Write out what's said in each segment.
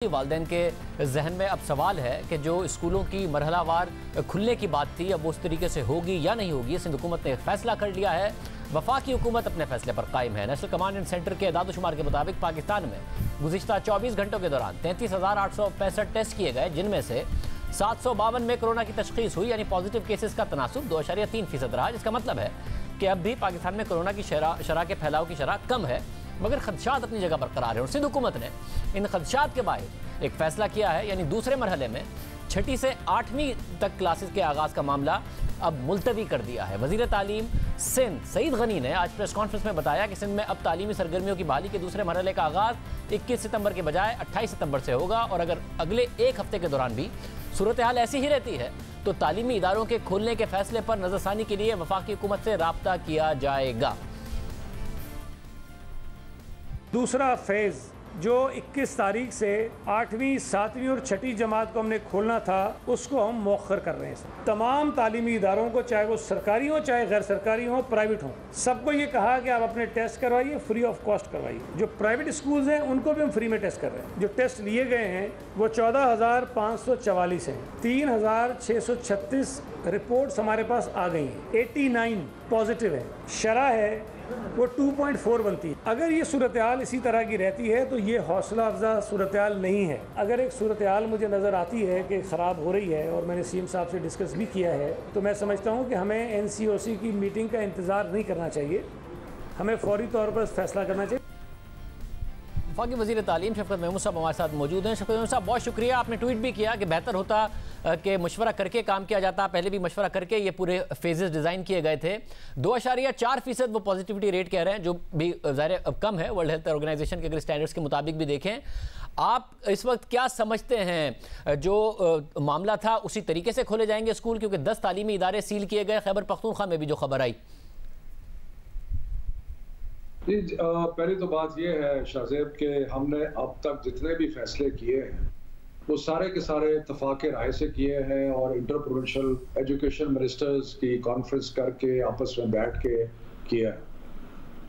वालिदैन के जहन में अब सवाल है कि जो स्कूलों की मरहलावार खुलने की बात थी अब वो उस तरीके से होगी या नहीं होगी। सिंध हुकूमत ने फैसला कर लिया है। वफाकी हुकूमत अपने फैसले पर कायम है। नेशनल कमांड एंड सेंटर के एदाद-ओ-शुमार के मुताबिक पाकिस्तान में गुज़िश्ता 24 घंटों के दौरान 33,865 टेस्ट किए गए, जिनमें से 752 में कोरोना की तशखीस हुई, यानी पॉजिटिव केसेस का तनासुब 2.3% रहा। जिसका मतलब है कि अब भी पाकिस्तान में कोरोना की शरह के फैलाव की शरह कम है, मगर खदशात अपनी जगह बरकरार है। और सिंध हुकूमत ने इन खदशात के बायस एक फैसला किया है, यानी दूसरे मरहले में 6ठी से 8वीं तक क्लासेस के आगाज़ का मामला अब मुलतवी कर दिया है। वज़ीर तालीम सिंध सईद गनी ने आज प्रेस कॉन्फ्रेंस में बताया कि सिंध में अब तालीमी सरगर्मियों की बहाली के दूसरे मरहले का आगाज़ 21 सितंबर के बजाय 28 सितंबर से होगा, और अगर अगले एक हफ्ते के दौरान भी सूरत हाल ऐसी ही रहती है तो तालीमी इदारों के खोलने के फैसले पर नज़रसानी के लिए वफाकी हुकूमत से राब्ता किया जाएगा। दूसरा फेज़ जो 21 तारीख से 8वीं, 7वीं और 6ठी जमात को हमने खोलना था, उसको हम मौखर कर रहे हैं। तमाम तालीमी इदारों को, चाहे वो सरकारी हो, चाहे गैर सरकारी हो, प्राइवेट हो, सबको ये कहा कि आप अपने टेस्ट करवाइए, फ्री ऑफ कॉस्ट करवाइए। जो प्राइवेट स्कूल्स हैं उनको भी हम फ्री में टेस्ट कर रहे हैं। जो टेस्ट लिए गए हैं वो 14,544 हैं। 3,636 रिपोर्ट्स हमारे पास आ गई हैं। 89 पॉजिटिव है। शरह है वो 2.4 बनती है। अगर ये सूरत हाल इसी तरह की रहती है तो ये हौसला अफजा सूरत हाल नहीं है। अगर एक सूरत हाल मुझे नज़र आती है कि ख़राब हो रही है, और मैंने सीएम साहब से डिस्कस भी किया है, तो मैं समझता हूँ कि हमें NCOC की मीटिंग का इंतज़ार नहीं करना चाहिए, हमें फौरी तौर पर फैसला करना चाहिए। वफाकी वज़ीर तालीम शफकत महमूद साहब हमारे साथ मौजूद हैं। शफकत महमूद साहब, बहुत शुक्रिया। आपने ट्वीट भी किया कि बेहतर होता कि मशवरा करके काम किया जाता। पहले भी मशवरा करके ये पूरे फेजेस डिज़ाइन किए गए थे। 2.4% वो पॉजिटिविटी रेट कह रहे हैं, जो भी ज़ाहिर अब कम है वर्ल्ड हेल्थ ऑर्गेनाइजेशन के अगर स्टैंडर्ड्स के मुताबिक भी देखें। आप इस वक्त क्या समझते हैं, जो मामला था उसी तरीके से खोले जाएंगे स्कूल, क्योंकि 10 तालीमी इदारे सील किए गए खैबर पख्तूनख्वा में भी जो खबर आई? पहली तो बात यह है शाहजेब कि हमने अब तक जितने भी फैसले किए हैं वो सारे के सारे इत्तफाक राय से किए हैं, और इंटर प्रोविंशियल एजुकेशन मिनिस्टर्स की कॉन्फ्रेंस करके आपस में बैठ के किया है।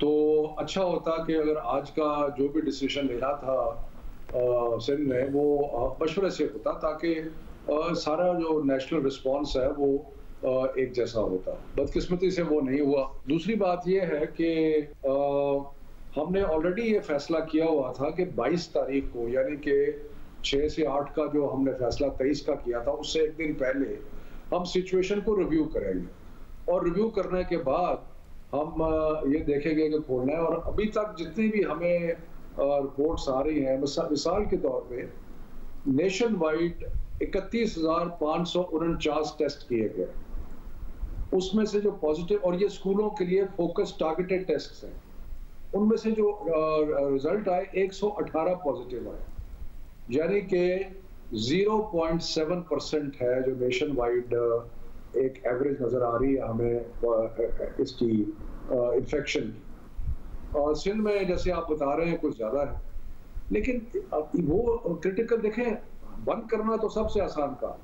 तो अच्छा होता कि अगर आज का जो भी डिसीजन लेना था सिंध में वो मशवरे से होता, ताकि सारा जो नेशनल रिस्पॉन्स है वो एक जैसा होता। बदकिस्मती से वो नहीं हुआ। दूसरी बात ये है कि हमने ऑलरेडी ये फैसला किया हुआ था कि 22 तारीख को, यानी कि 6 से 8 का जो हमने फैसला 23 का किया था, उससे एक दिन पहले हम सिचुएशन को रिव्यू करेंगे, और रिव्यू करने के बाद हम ये देखेंगे कि खोलना है। और अभी तक जितनी भी हमें रिपोर्ट्स आ रही हैं, मिसाल के तौर पे नेशन वाइड 31,549 टेस्ट किए गए, उसमें से जो पॉजिटिव, और ये स्कूलों के लिए फोकस टारगेटेड टेस्ट हैं, उनमें से जो रिजल्ट आए 118 पॉजिटिव आए, यानी कि 0.7% है जो नेशन वाइड एक एवरेज नजर आ रही है हमें इसकी इन्फेक्शन की। और सिंध में जैसे आप बता रहे हैं कुछ ज्यादा है, लेकिन वो क्रिटिकल देखें, बंद करना तो सबसे आसान काम,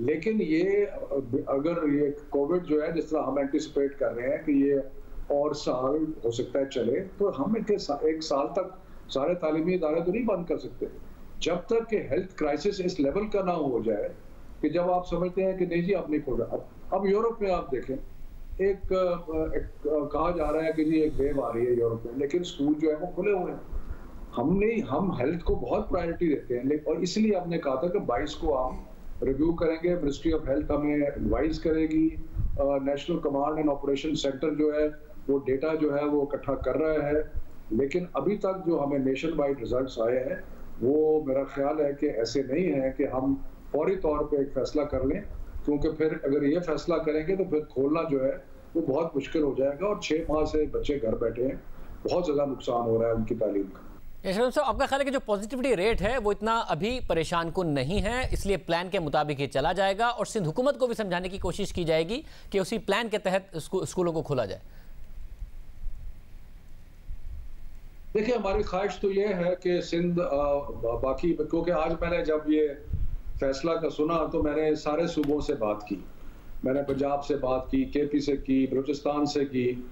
लेकिन ये अगर ये कोविड जो है जिस तरह हम एंटिसिपेट कर रहे हैं कि ये और साल हो सकता है चले, तो हम एक साल तक सारे तालीमी इदारे तो नहीं बंद कर सकते जब तक कि हेल्थ क्राइसिस इस लेवल का ना हो जाए कि जब आप समझते हैं कि नहीं जी अब नहीं खोल रहा। अब यूरोप में आप देखें, एक कहा जा रहा है कि जी एक वेव आ रही है यूरोप में, लेकिन स्कूल जो है वो खुले हुए हैं। हम हेल्थ को बहुत प्रायोरिटी देते हैं, और इसलिए हमने कहा था कि 22 को हम रिव्यू करेंगे। मिनिस्ट्री ऑफ हेल्थ हमें एडवाइस करेगी, national command and operation centre जो है वो डेटा जो है वो इकट्ठा कर रहा है। लेकिन अभी तक जो हमें नेशन वाइड रिजल्ट्स आए हैं वो मेरा ख्याल है कि ऐसे नहीं है कि हम फौरी तौर पे एक फैसला कर लें, क्योंकि फिर अगर ये फैसला करेंगे तो फिर खोलना जो है वो बहुत मुश्किल हो जाएगा। और 6 माह से बच्चे घर बैठे हैं, बहुत ज़्यादा नुकसान हो रहा है उनकी तालीम का। यशवंत साहब, आपका ख्याल है कि जो पॉजिटिविटी रेट है वो इतना अभी परेशान कुन नहीं है, इसलिए प्लान के मुताबिक ही चला जाएगा, और सिंध हुकूमत को भी समझाने की कोशिश की जाएगी कि उसी प्लान के तहत स्कूलों को खोला जाए? देखिए, हमारी ख्वाहिश तो ये है कि सिंध बाकी, क्योंकि आज मैंने जब ये फैसला का सुना तो मैंने सारे सूबों से बात की, मैंने पंजाब से बात की, KP से की, बलूचिस्तान से की,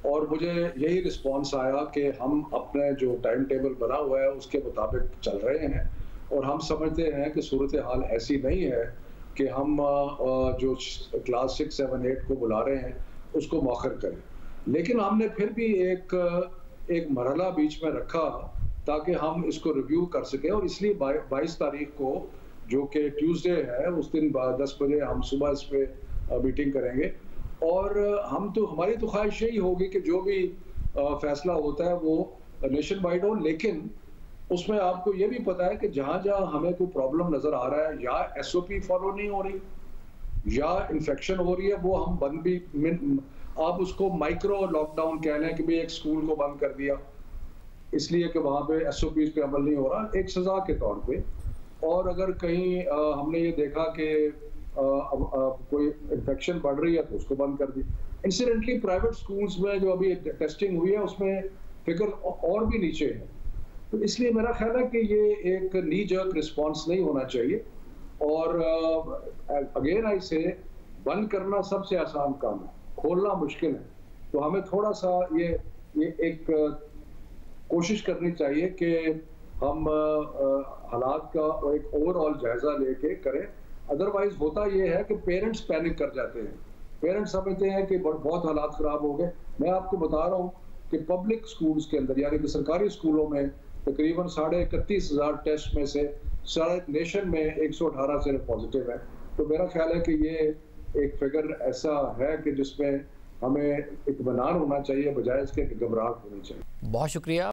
और मुझे यही रिस्पांस आया कि हम अपने जो टाइम टेबल बना हुआ है उसके मुताबिक चल रहे हैं और हम समझते हैं कि सूरत हाल ऐसी नहीं है कि हम जो क्लास 6, 7, 8 को बुला रहे हैं उसको मौखर करें। लेकिन हमने फिर भी एक मरहला बीच में रखा ताकि हम इसको रिव्यू कर सकें और इसलिए 22 तारीख को जो कि ट्यूसडे है उस दिन 10 बजे हम सुबह इस पर मीटिंग करेंगे और हमारी तो ख्वाहिश यही होगी कि जो भी फैसला होता है वो नेशन वाइड हो, लेकिन उसमें आपको ये भी पता है कि जहाँ जहाँ हमें कोई प्रॉब्लम नज़र आ रहा है या SOP फॉलो नहीं हो रही या इन्फेक्शन हो रही है, वो हम बंद भी, आप उसको माइक्रो लॉकडाउन कह लें कि भाई एक स्कूल को बंद कर दिया इसलिए कि वहाँ पे SOPs पे अमल नहीं हो रहा, एक सज़ा के तौर पे। और अगर कहीं हमने ये देखा कि कोई इन्फेक्शन बढ़ रही है तो उसको बंद कर दी। इंसिडेंटली प्राइवेट स्कूल्स में जो अभी टेस्टिंग हुई है उसमें फिगर और भी नीचे है, तो इसलिए मेरा ख्याल है कि ये एक नी जर्क रिस्पॉन्स नहीं होना चाहिए। और अगेन आई से बंद करना सबसे आसान काम है, खोलना मुश्किल है, तो हमें थोड़ा सा ये एक कोशिश करनी चाहिए कि हम हालात का एक ओवरऑल जायजा लेके करें। अदरवाइज होता ये है कि पेरेंट्स पैनिक कर जाते हैं, पेरेंट्स समझते हैं कि बहुत हालात ख़राब हो गए। मैं आपको बता रहा हूँ कि पब्लिक स्कूल्स के अंदर यानी कि सरकारी स्कूलों में तकरीबन 31,500 टेस्ट में से सारे नेशन में 118 से पॉजिटिव है। तो मेरा ख्याल है कि ये एक फिगर ऐसा है कि जिसमें हमें इत्मीनान होना चाहिए बजाय इसके घबराहट होनी चाहिए। बहुत शुक्रिया।